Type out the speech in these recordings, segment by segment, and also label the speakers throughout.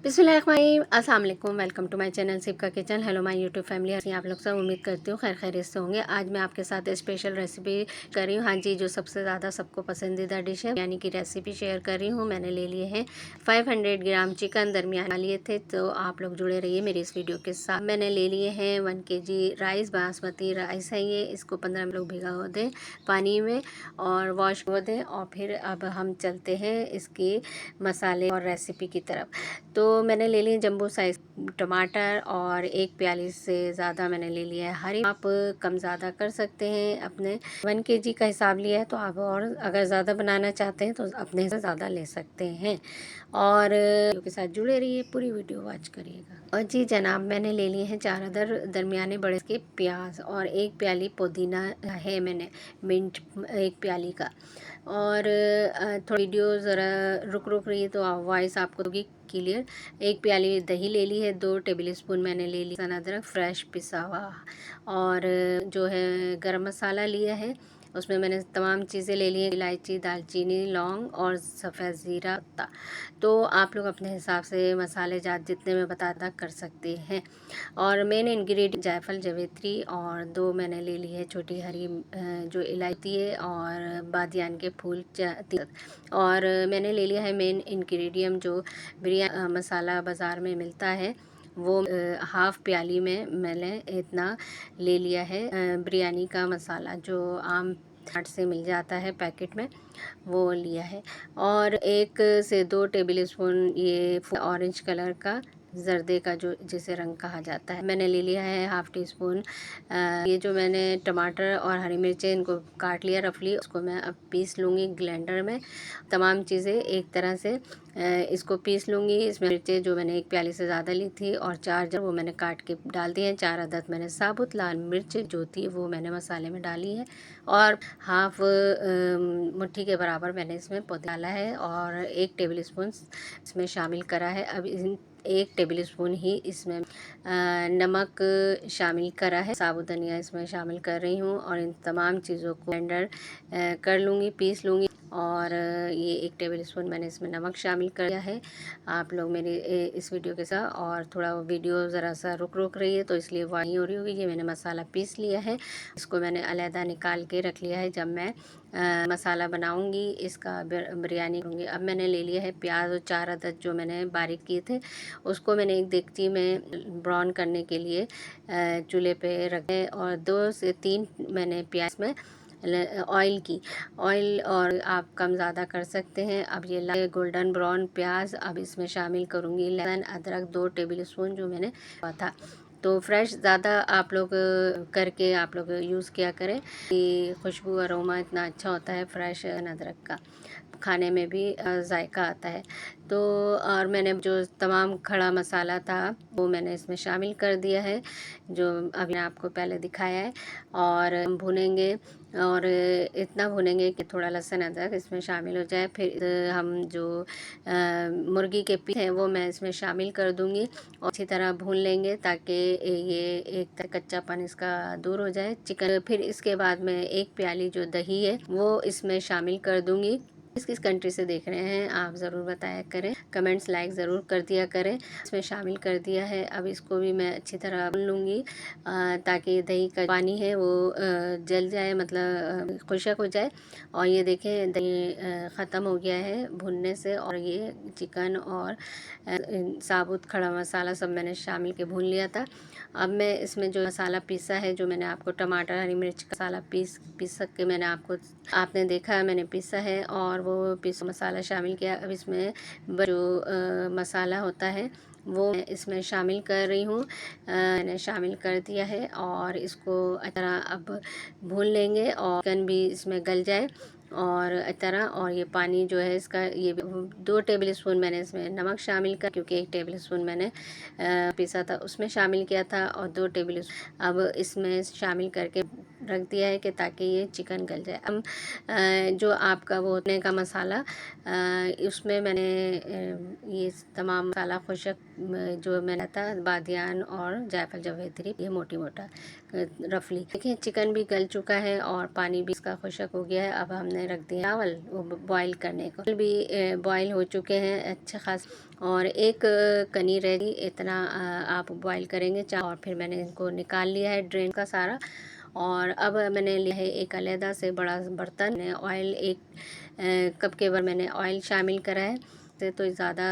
Speaker 1: बिस्मिल्लाहिर्रहमानिर्रहीम, अस्सलाम वालेकुम। Welcome to my channel Sipka kitchen. Hello my YouTube family, आप लोग सब उम्मीद करती हूँ खैर खैरियत से होंगे। आज मैं आपके साथ स्पेशल रेसिपी कर रही हूँ। हाँ जी, जो सबसे ज़्यादा सबको पसंदीदा डिश है यानी कि रेसिपी शेयर कर रही हूँ। मैंने ले लिए हैं 500 ग्राम चिकन, दरमियाना लिए थे, तो आप लोग जुड़े रहिए मेरी इस वीडियो के साथ। मैंने ले लिए हैं 1 kg राइस, बासमती राइस है ये। इसको 15 मिनट भिगा दें पानी में और वॉश हो दें। और फिर अब हम चलते हैं इसके मसाले और रेसिपी की तरफ। तो मैंने ले लिए जंबो साइज टमाटर और 1 प्याली से ज़्यादा मैंने ले लिया है हरी। आप कम ज़्यादा कर सकते हैं, अपने 1 kg का हिसाब लिया है तो आप और अगर ज़्यादा बनाना चाहते हैं तो अपने से ज़्यादा ले सकते हैं। और वीडियो के साथ जुड़े रहिए, पूरी वीडियो वॉच करिएगा। और जी जनाब, मैंने ले लिए हैं 4 अदर दरमियाने बड़े के प्याज और 1 प्याली पुदीना है मैंने, मिंट 1 प्याली का। और थोड़ी वीडियो ज़रा रुक रही है तो वॉइस आपको होगी क्लियर। 1 प्याली दही ले ली है, 2 टेबल स्पून मैंने ले ली अदरक फ्रेश पिसा हुआ, और जो है गरम मसाला लिया है, उसमें मैंने तमाम चीज़ें ले ली हैं, इलायची, दालचीनी, लौंग और सफ़ेद ज़ीरा पत्ता। तो आप लोग अपने हिसाब से मसाले जात जितने में बताता कर सकते हैं। और मेन इंग्रेडिएंट जायफल, जावित्री और 2 मैंने ले ली है छोटी हरी जो इलायची है और बादियान के फूल। और मैंने ले लिया है मेन इंग्रेडिएंट जो बिरयानी मसाला बाज़ार में मिलता है, वो हाफ़ प्याली में मैंने इतना ले लिया है। बिरयानी का मसाला जो आम हाट से मिल जाता है पैकेट में, वो लिया है। और 1 से 2 टेबल स्पून ये ऑरेंज कलर का जर्दे का जो जिसे रंग कहा जाता है मैंने ले लिया है। हाफ़ टी स्पून ये जो मैंने टमाटर और हरी मिर्चें इनको काट लिया रफली, उसको मैं अब पीस लूँगी ग्राइंडर में। तमाम चीज़ें एक तरह से इसको पीस लूँगी। इसमें मिर्चें जो मैंने 1 प्याली से ज़्यादा ली थी और 4 जो वो मैंने काट के डाल दिए हैं। 4 अदद मैंने साबुत लाल मिर्च जो थी वो मैंने मसाले में डाली है। और हाफ़ मुट्ठी के बराबर मैंने इसमें पुदीना डाला है और 1 टेबल स्पून इसमें शामिल करा है। अब इन 1 टेबल स्पून ही इसमें नमक शामिल करा है, साबुत धनिया इसमें शामिल कर रही हूँ और इन तमाम चीज़ों को ब्लेंडर कर लूँगी, पीस लूँगी। और ये 1 टेबल स्पून मैंने इसमें नमक शामिल कर दिया है। आप लोग मेरी इस वीडियो के साथ, और थोड़ा वीडियो ज़रा सा रुक रही है तो इसलिए वही हो रही होगी। ये मैंने मसाला पीस लिया है, इसको मैंने अलहदा निकाल के रख लिया है। जब मैं मसाला बनाऊंगी इसका बिरयानी करूँगी। अब मैंने ले लिया है प्याज और 4 अदद जो मैंने बारीक किए थे, उसको मैंने एक देगची में ब्राउन करने के लिए चूल्हे पे रखे और 2 से 3 मैंने प्याज में ऑयल और आप कम ज़्यादा कर सकते हैं। अब ये गोल्डन ब्राउन प्याज अब इसमें शामिल करूँगी। लहसुन अदरक 2 टेबल स्पून जो मैंने हुआ था, तो फ्रेश ज़्यादा आप लोग करके आप लोग यूज़ किया करें कि खुशबू अरोमा इतना अच्छा होता है फ्रेश अदरक का, खाने में भी जायका आता है। तो और मैंने जो तमाम खड़ा मसाला था वो मैंने इसमें शामिल कर दिया है, जो अभी आपको पहले दिखाया है। और हम भुनेंगे और इतना भुनेंगे कि थोड़ा लहसुन अदरक इसमें शामिल हो जाए। फिर हम जो मुर्गी के पीस हैं वो मैं इसमें शामिल कर दूंगी और अच्छी तरह भून लेंगे ताकि ये एक तरह कच्चापन इसका दूर हो जाए चिकन। फिर इसके बाद मैं 1 प्याली जो दही है वो इसमें शामिल कर दूंगी। किस कंट्री से देख रहे हैं आप ज़रूर बताया करें, कमेंट्स लाइक ज़रूर कर दिया करें। इसमें शामिल कर दिया है। अब इसको भी मैं अच्छी तरह भून लूँगी ताकि दही का पानी है वो जल जाए, मतलब खुशक हो जाए। और ये देखें दही ख़त्म हो गया है भुनने से, और ये चिकन और साबुत खड़ा मसाला सब मैंने शामिल के भून लिया था। अब मैं इसमें जो मसाला पीसा है, जो मैंने आपको टमाटर हरी मिर्च का मसाला पीस के मैंने आपने देखा मैंने पीसा है और वो पीसा मसाला शामिल किया। अब इसमें जो मसाला होता है वो मैं इसमें शामिल कर रही हूँ। मैंने शामिल कर दिया है और इसको अच्छी तरह अब भून लेंगे और चिकन भी इसमें गल जाए और अच्छी तरह। और ये पानी जो है इसका, ये 2 टेबल स्पून मैंने इसमें नमक शामिल कर, क्योंकि 1 टेबल स्पून मैंने पीसा था उसमें शामिल किया था, और 2 टेबल अब इसमें शामिल करके रख दिया है कि ताकि ये चिकन गल जाए। अब जो आपका वो होने का मसाला, उसमें मैंने ये तमाम मसाला खुशक जो मैंने था, बादियान और जायफल जावित्री, ये मोटी मोटा रफली। देखिए चिकन भी गल चुका है और पानी भी इसका खुशक हो गया है। अब हमने रख दिया चावल बॉईल करने को, भी बॉईल हो चुके हैं अच्छे खास, और एक कनी रेडी इतना आप बॉईल करेंगे और फिर मैंने इनको निकाल लिया है ड्रेन का सारा। और अब मैंने लिया है एक अलहदा से बड़ा बर्तन, ऑयल एक कप के बार मैंने ऑयल शामिल करा है, तो ज़्यादा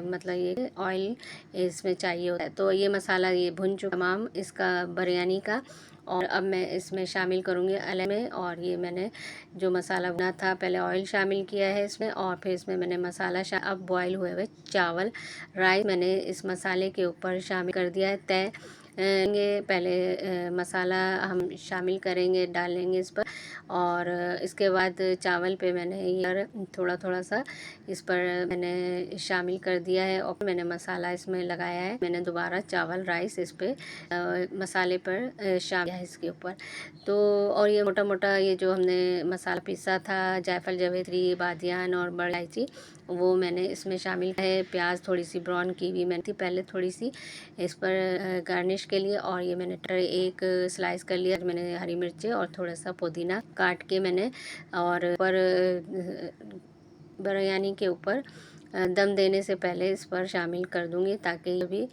Speaker 1: मतलब ये ऑयल इसमें चाहिए होता है। तो ये मसाला ये भुन चुका तमाम इसका बिरयानी का, और अब मैं इसमें शामिल करूँगी अलग में। और ये मैंने जो मसाला भुना था, पहले ऑयल शामिल किया है इसमें, और फिर इसमें मैंने मसाला अब बॉईल हुए हुए चावल राइस मैंने इस मसाले के ऊपर शामिल कर दिया है। तय पहले मसाला हम शामिल करेंगे, डालेंगे इस पर, और इसके बाद चावल पे मैंने ये थोड़ा थोड़ा सा इस पर मैंने शामिल कर दिया है, और मैंने मसाला इसमें लगाया है। मैंने दोबारा चावल राइस इस पे मसाले पर शामिल है इसके ऊपर। तो और ये मोटा मोटा ये जो हमने मसाला पीसा था, जायफल जावित्री, बादियान और बड़ी इलायची, वो मैंने इसमें शामिल है। प्याज थोड़ी सी ब्राउन की हुई मैंने थी पहले थोड़ी सी इस पर गार्निश के लिए, और ये मैंने एक स्लाइस कर लिया। मैंने हरी मिर्चें और थोड़ा सा पुदीना काट के मैंने, और ऊपर बिरयानी के ऊपर दम देने से पहले इस पर शामिल कर दूंगी, ताकि ये भी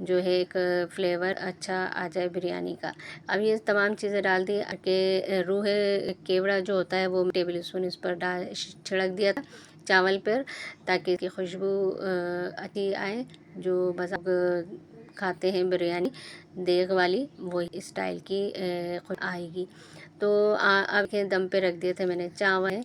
Speaker 1: जो है एक फ्लेवर अच्छा आ जाए बिरयानी का। अब ये तमाम चीज़ें डाल दी कि रूह केवड़ा जो होता है वो टेबल स्पून इस पर डाल छिड़क दिया था चावल पर, ताकि इसकी खुशबू अच्छी आए। जो बस खाते हैं बिरयानी देग वाली, वही स्टाइल की आएगी। तो अब के दम पे रख दिए थे मैंने चावल,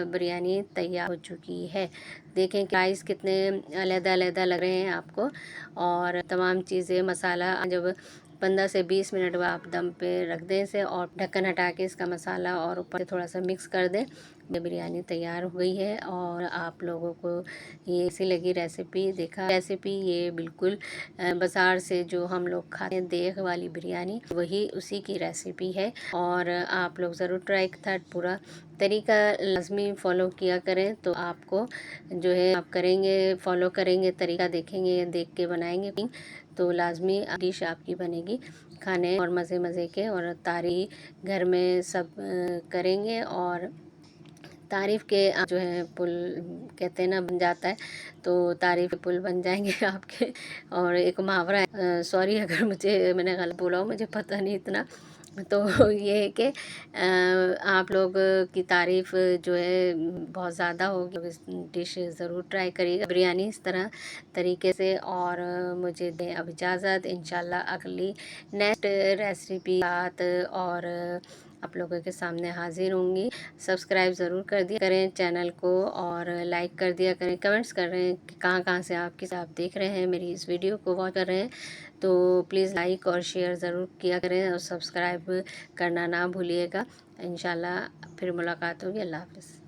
Speaker 1: बिरयानी तैयार हो चुकी है। देखें कि राइस कितने अलग अलग लग रहे हैं आपको, और तमाम चीज़ें मसाला जब 15 से 20 मिनट बाद आप दम पे रख दें इसे, और ढक्कन हटा के इसका मसाला और ऊपर से थोड़ा सा मिक्स कर दें। ये बिरयानी तैयार हो गई है। और आप लोगों को ये ऐसी लगी रेसिपी, देखा रेसिपी, ये बिल्कुल बाज़ार से जो हम लोग खाते हैं देग वाली बिरयानी, वही उसी की रेसिपी है। और आप लोग ज़रूर ट्राई था, पूरा तरीका लाजमी फ़ॉलो किया करें, तो आपको जो है आप करेंगे, फॉलो करेंगे, तरीका देखेंगे, देख के बनाएंगे तो लाजमी डिश आपकी बनेगी खाने और मज़े मज़े के। और तारीफ घर में सब करेंगे, और तारीफ़ के जो है पुल कहते हैं ना बन जाता है, तो तारीफ़ के पुल बन जाएंगे आपके। और एक मुहावरा है, सॉरी अगर मुझे मैंने गलत बोला हो, मुझे पता नहीं इतना। तो ये है कि आप लोग की तारीफ़ जो है बहुत ज़्यादा होगी, इस डिश ज़रूर ट्राई करिएगा बिरयानी इस तरह तरीके से। और मुझे दें अब इजाज़त, इंशाल्लाह अगली नेक्स्ट रेसिपी बात और आप लोगों के सामने हाजिर होंगी। सब्सक्राइब ज़रूर कर दिया करें चैनल को, और लाइक कर दिया करें, कमेंट्स कर रहे हैं कि कहाँ कहाँ से आप देख रहे हैं, मेरी इस वीडियो को वॉच कर रहे हैं, तो प्लीज़ लाइक और शेयर ज़रूर किया करें, और सब्सक्राइब करना ना भूलिएगा। इंशाल्लाह फिर मुलाकात होगी। अल्लाह हाफ़िज़।